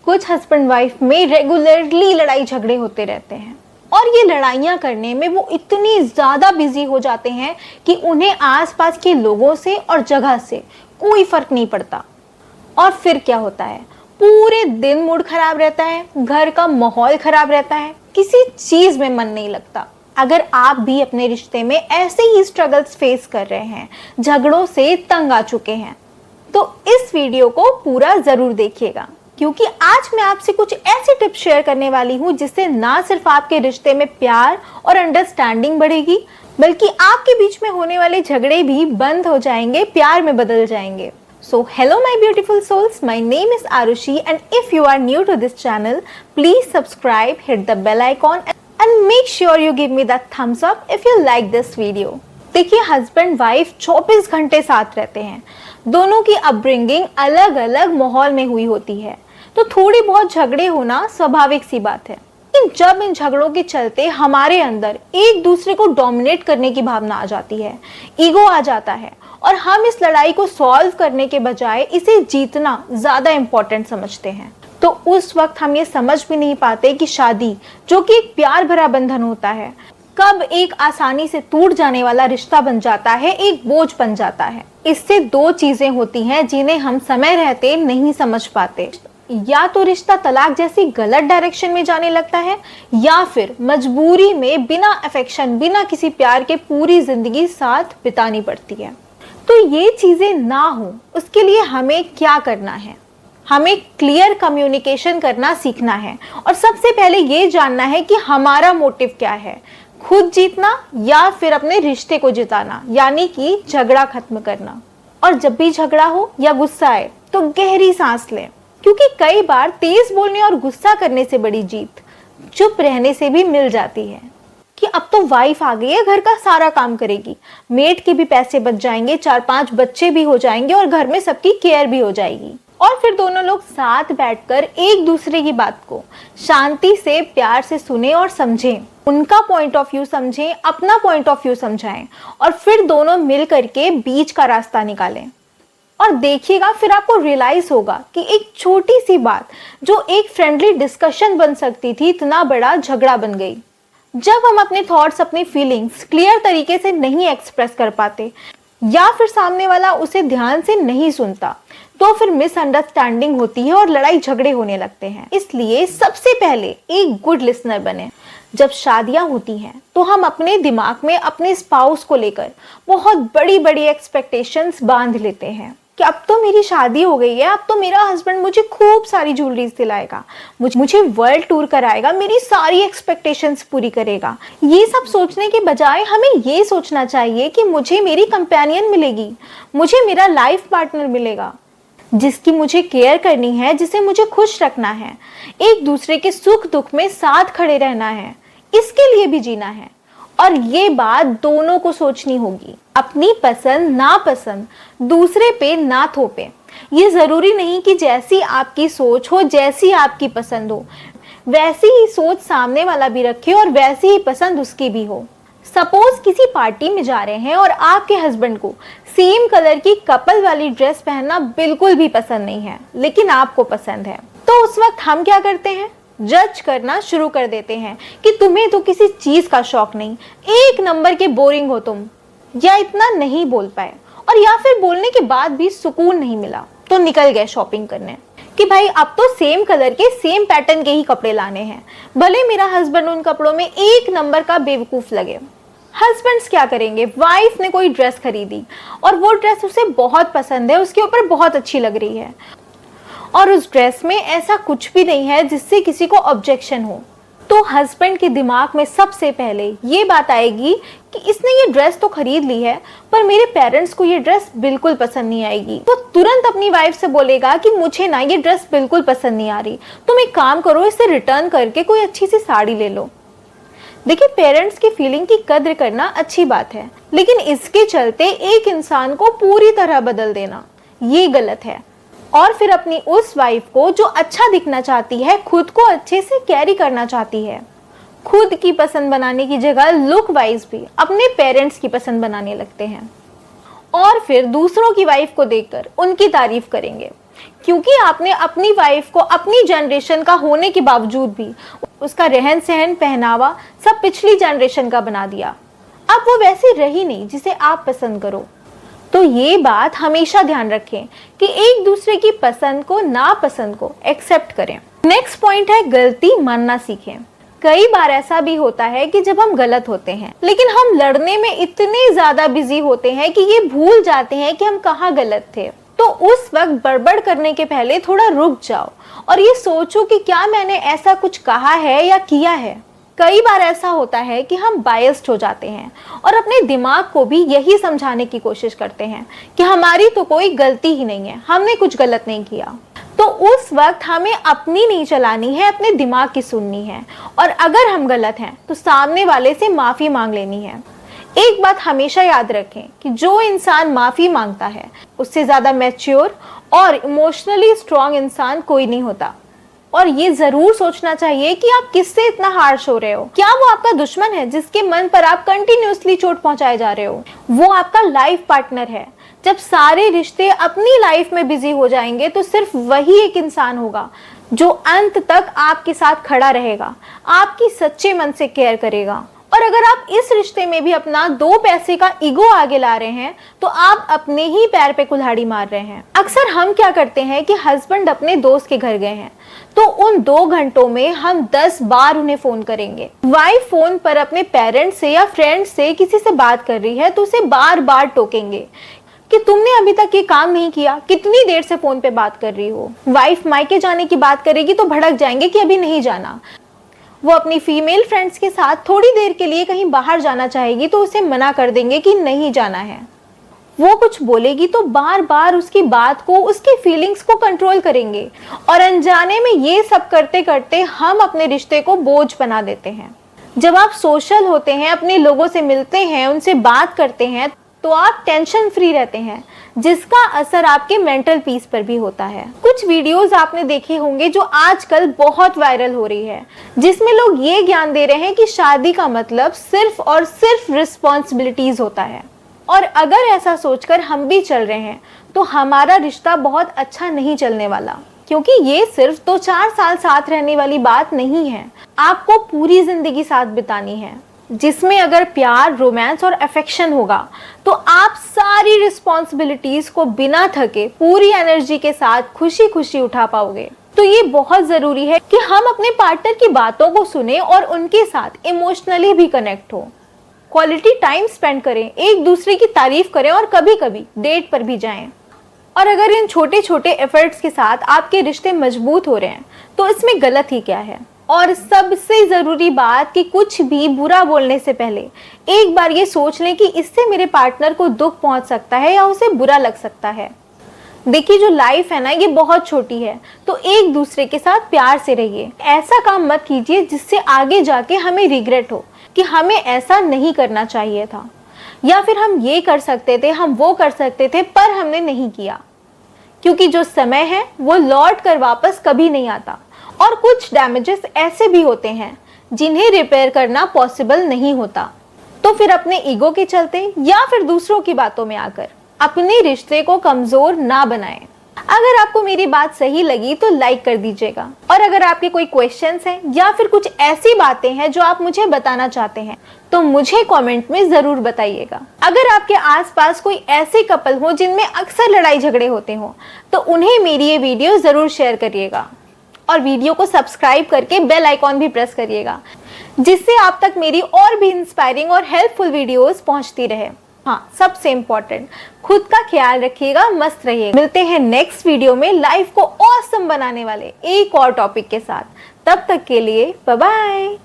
कुछ husband wife में regularly लड़ाई झगड़े होते रहते हैं और ये लड़ाइयाँ करने में वो इतनी ज़्यादा बिजी हो जाते हैं कि उन्हें आसपास के लोगों से और जगह से कोई फर्क नहीं पड़ता। और फिर क्या होता है, पूरे दिन मूड खराब रहता है, घर का माहौल खराब रहता है, किसी चीज में मन नहीं लगता। अगर आप भी अपने रिश्ते में ऐसे ही स्ट्रगल्स फेस कर रहे हैं, झगड़ों से तंग आ चुके हैं, तो इस वीडियो को पूरा जरूर देखिएगा, क्योंकि आज मैं आपसे कुछ ऐसे टिप्स शेयर करने वाली हूँ जिससे ना सिर्फ आपके रिश्ते में प्यार और अंडरस्टैंडिंग बढ़ेगी, बल्कि आपके बीच में होने वाले झगड़े भी बंद हो जाएंगे, प्यार में बदल जाएंगे। So hello my beautiful souls, my name is Arushi and if you are new to this channel, please subscribe, hit the bell icon and make sure you give me that thumbs up if you like this video। देखिए, husband wife 24 घंटे साथ रहते हैं, दोनों की upbringing अलग अलग माहौल में हुई होती है, तो थोड़ी बहुत झगड़े होना स्वाभाविक सी बात है। लेकिन जब इन झगड़ों के चलते हमारे अंदर एक दूसरे को डोमिनेट करने की भावना आ जाती है, ईगो आ जाता है और हम इस लड़ाई को सॉल्व करने के बजाय इसे जीतना ज्यादा इंपॉर्टेंट समझते हैं, तो उस वक्त हम ये समझ भी नहीं पाते कि शादी, जो कि एक प्यार भरा बंधन होता है, कब एक आसानी से टूट जाने वाला रिश्ता बन जाता है, एक बोझ बन जाता है। इससे दो चीजें होती हैं जिन्हें हम समय रहते नहीं समझ पाते। या तो रिश्ता तलाक जैसी गलत डायरेक्शन में जाने लगता है, या फिर मजबूरी में बिना अफेक्शन, बिना किसी प्यार के पूरी जिंदगी साथ बितानी पड़ती है। तो ये चीजें ना हो, उसके लिए हमें क्या करना है? हमें क्लियर कम्युनिकेशन करना सीखना है और सबसे पहले ये जानना है कि हमारा मोटिव क्या है, खुद जीतना या फिर अपने रिश्ते को जिताना, यानी कि झगड़ा खत्म करना। और जब भी झगड़ा हो या गुस्सा आए तो गहरी सांस लें, क्योंकि कई बार तेज बोलने और गुस्सा करने से बड़ी जीत चुप रहने से भी मिल जाती है। कि अब तो वाइफ आ गई है, घर का सारा काम करेगी, मेड के भी पैसे बच जाएंगे, 4-5 बच्चे भी हो जाएंगे और घर में सबकी केयर भी हो जाएगी। और फिर दोनों लोग साथ बैठकर एक दूसरे की बात को शांति से, प्यार से सुने और समझें, उनका पॉइंट ऑफ व्यू समझें, अपना पॉइंट ऑफ व्यू समझाएं और फिर दोनों मिल करके बीच का रास्ता निकालें। और देखिएगा, फिर आपको रियलाइज होगा कि एक छोटी सी बात जो एक फ्रेंडली डिस्कशन बन सकती थी, इतना बड़ा झगड़ा बन गई। जब हम अपने थॉट्स, अपनी फीलिंग्स क्लियर तरीके से नहीं एक्सप्रेस कर पाते या फिर सामने वाला उसे ध्यान से नहीं सुनता, तो फिर मिसअंडरस्टैंडिंग होती है और लड़ाई झगड़े होने लगते हैं। इसलिए सबसे पहले एक गुड लिसनर बने। जब शादियां होती हैं तो हम अपने दिमाग में अपने स्पाउस को लेकर बहुत बड़ी बड़ी एक्सपेक्टेशंस बांध लेते हैं कि अब तो मेरी शादी हो गई है, अब तो मेरा हस्बैंड मुझे खूब सारी ज्वेलरीज दिलाएगा, मुझे वर्ल्ड टूर कराएगा, मेरी सारी एक्सपेक्टेशंस पूरी करेगा। ये सब सोचने के बजाय हमें ये सोचना चाहिए कि मुझे मेरी कंपेनियन मिलेगी, मुझे मेरा लाइफ पार्टनर मिलेगा, जिसकी मुझे केयर करनी है, जिसे मुझे खुश रखना है, एक दूसरे के सुख दुख में साथ खड़े रहना है, इसके लिए भी जीना है। और ये बात दोनों को सोचनी होगी, अपनी पसंद नापसंद दूसरे पे ना थोपे। ये जरूरी नहीं कि जैसी आपकी सोच हो, जैसी आपकी पसंद हो, वैसी ही सोच सामने वाला भी रखे और वैसी ही पसंद उसकी भी हो। सपोज किसी पार्टी में जा रहे हैं और आपके हस्बैंड को सेम कलर की कपल वाली ड्रेस पहनना बिल्कुल भी पसंद नहीं है, लेकिन आपको पसंद है, तो उस वक्त हम क्या करते हैं? जज करना शुरू कर देते हैं कि तुम्हें तो किसी चीज का शौक नहीं, एक नंबर के बोरिंग हो तुम, या इतना नहीं बोल पाए, और या फिर बोलने के बाद भी सुकून नहीं मिला तो निकल गए शॉपिंग करने कि भाई अब तो सेम कलर के, सेम पैटर्न के ही कपड़े लाने हैं, भले मेरा हस्बैंड उन कपड़ों में एक नंबर का बेवकूफ लगे। हस्बैंड्स क्या करेंगे? वाइफ ने कोई ड्रेस खरीदी और वो ड्रेस उसे बहुत पसंद है, उसके ऊपर बहुत अच्छी लग रही है, और उस ड्रेस में ऐसा कुछ भी नहीं है जिससे किसी को ऑब्जेक्शन हो, तो हस्बैंड के दिमाग में सबसे पहले ये बात आएगी कि इसने ये ड्रेस तो खरीद ली है, पर मेरे पेरेंट्स को ये ड्रेस बिल्कुल पसंद नहीं आएगी। तो तुरंत अपनी वाइफ से बोलेगा कि मुझे ना ये ड्रेस बिल्कुल पसंद नहीं आ रही, तुम एक काम करो, इसे रिटर्न करके कोई अच्छी सी साड़ी ले लो। देखिए, पेरेंट्स की फीलिंग की कद्र करना अच्छी बात है, लेकिन इसके चलते एक इंसान को पूरी तरह बदल देना ये गलत है। और फिर अपनी उस वाइफ को जो अच्छा दिखना चाहती है, खुद को अच्छे से कैरी करना चाहती है, खुद की पसंद बनाने की जगह लुक वाइज भी अपने पेरेंट्स की पसंद बनाने लगते हैं, और फिर दूसरों की वाइफ को देखकर उनकी तारीफ करेंगे क्योंकि आपने अपनी वाइफ को अपनी जनरेशन का होने के बावजूद भी उसका रहन सहन, पहनावा सब पिछली जनरेशन का बना दिया। अब वो वैसी रही नहीं जिसे आप पसंद करो। तो ये बात हमेशा ध्यान रखें कि एक दूसरे की पसंद को, नापसंद को एक्सेप्ट करें। नेक्स्ट पॉइंट है गलती मानना सीखें। कई बार ऐसा भी होता है कि जब हम गलत होते हैं लेकिन हम लड़ने में इतने ज्यादा बिजी होते हैं कि ये भूल जाते हैं कि हम कहाँ गलत थे। तो उस वक्त बड़बड़ करने के पहले थोड़ा रुक जाओ और ये सोचो कि क्या मैंने ऐसा कुछ कहा है या किया है। कई बार ऐसा होता है कि हम बायस्ड हो जाते हैं और अपने दिमाग को भी यही समझाने की कोशिश करते हैं कि हमारी तो कोई गलती ही नहीं है, हमने कुछ गलत नहीं किया। तो उस वक्त हमें अपनी नहीं चलानी है, अपने दिमाग की सुननी है। और अगर हम गलत हैं तो सामने वाले से माफी मांग लेनी है। एक बात हमेशा याद रखें कि जो इंसान माफी मांगता है उससे ज्यादा मैच्योर और इमोशनली स्ट्रांग इंसान कोई नहीं होता। और ये जरूर सोचना चाहिए कि आप किससे इतना हार्श हो रहे हो। क्या वो आपका दुश्मन है जिसके मन पर आप कंटिन्यूअसली चोट पहुंचाए जा रहे हो? वो आपका लाइफ पार्टनर है। जब सारे रिश्ते अपनी लाइफ में बिजी हो जाएंगे तो सिर्फ वही एक इंसान होगा जो अंत तक आपके साथ खड़ा रहेगा, आपकी सच्चे मन से केयर करेगा। और अगर आप इस रिश्ते में भी अपना 2 पैसे का ईगो आगे ला रहे हैं तो आप अपने ही पैर पे कुल्हाड़ी मार रहे हैं। अक्सर हम क्या करते हैं कि हस्बैंड अपने दोस्त के घर गए हैं तो उन 2 घंटों में हम 10 बार उन्हें फोन करेंगे। वाइफ फोन पर अपने पेरेंट्स से या फ्रेंड से किसी से बात कर रही है तो उसे बार बार टोकेंगे कि तुमने अभी तक ये काम नहीं किया, कितनी देर से फोन पे बात कर रही हो। वाइफ मायके जाने की बात करेगी तो भड़क जाएंगे कि अभी नहीं जाना। वो अपनी फीमेल फ्रेंड्स के साथ थोड़ी देर के लिए कहीं बाहर जाना चाहेगी तो उसे मना कर देंगे कि नहीं जाना है। वो कुछ बोलेगी तो बार बार उसकी बात को, उसकी फीलिंग्स को कंट्रोल करेंगे और अनजाने में ये सब करते करते हम अपने रिश्ते को बोझ बना देते हैं। जब आप सोशल होते हैं, अपने लोगों से मिलते हैं, उनसे बात करते हैं तो आप टेंशन फ्री रहते हैं, जिसका असर आपके मेंटल पीस पर भी होता है। कुछ वीडियोस आपने देखे होंगे जो आजकल बहुत वायरल हो रही है, जिसमें लोग ये ज्ञान दे रहे हैं कि शादी का मतलब सिर्फ और सिर्फ रिस्पॉन्सिबिलिटीज होता है। और अगर ऐसा सोचकर हम भी चल रहे हैं तो हमारा रिश्ता बहुत अच्छा नहीं चलने वाला, क्योंकि ये सिर्फ 2-4 साल साथ रहने वाली बात नहीं है। आपको पूरी जिंदगी साथ बितानी है, जिसमें अगर प्यार, रोमांस और अफेक्शन होगा तो आप सारी रिस्पॉन्सिबिलिटीज को बिना थके पूरी एनर्जी के साथ खुशी खुशी उठा पाओगे। तो ये बहुत जरूरी है कि हम अपने पार्टनर की बातों को सुने और उनके साथ इमोशनली भी कनेक्ट हो। क्वालिटी टाइम स्पेंड करें, एक दूसरे की तारीफ करें और कभी कभी डेट पर भी जाएं। और अगर इन छोटे छोटे एफर्ट्स के साथ आपके रिश्ते मजबूत हो रहे हैं तो इसमें गलत ही क्या है। और सबसे जरूरी बात कि कुछ भी बुरा बोलने से पहले एक बार ये सोच लें कि इससे मेरे पार्टनर को दुख पहुंच सकता है या उसे बुरा लग सकता है। देखिए, जो लाइफ है ना, ये बहुत छोटी है, तो एक दूसरे के साथ प्यार से रहिए। ऐसा काम मत कीजिए जिससे आगे जाके हमें रिग्रेट हो कि हमें ऐसा नहीं करना चाहिए था, या फिर हम ये कर सकते थे, हम वो कर सकते थे पर हमने नहीं किया। क्योंकि जो समय है वो लौट कर वापस कभी नहीं आता और कुछ डैमेजेस ऐसे भी होते हैं जिन्हें रिपेयर करना पॉसिबल नहीं होता। तो फिर अपने ईगो के चलते या फिर दूसरों की बातों में आकर अपने रिश्ते को कमजोर ना बनाएं। अगर आपको मेरी बात सही लगी तो लाइक कर दीजिएगा, और अगर आपके कोई क्वेश्चंस हैं या फिर कुछ ऐसी बातें हैं जो आप मुझे बताना चाहते हैं तो मुझे कमेंट में जरूर बताइएगा। अगर आपके आसपास कोई ऐसे कपल हो जिनमें अक्सर लड़ाई झगड़े होते हो तो उन्हें मेरी ये वीडियो जरूर शेयर करिएगा और वीडियो को सब्सक्राइब करके बेल आइकॉन भी प्रेस करिएगा, जिससे आप तक मेरी और भी इंस्पायरिंग और हेल्पफुल वीडियोस पहुंचती रहे। हाँ, सबसे इम्पोर्टेंट, खुद का ख्याल रखिएगा, मस्त रहिए। मिलते हैं नेक्स्ट वीडियो में लाइफ को ऑसम बनाने वाले एक और टॉपिक के साथ। तब तक के लिए बाय बाय।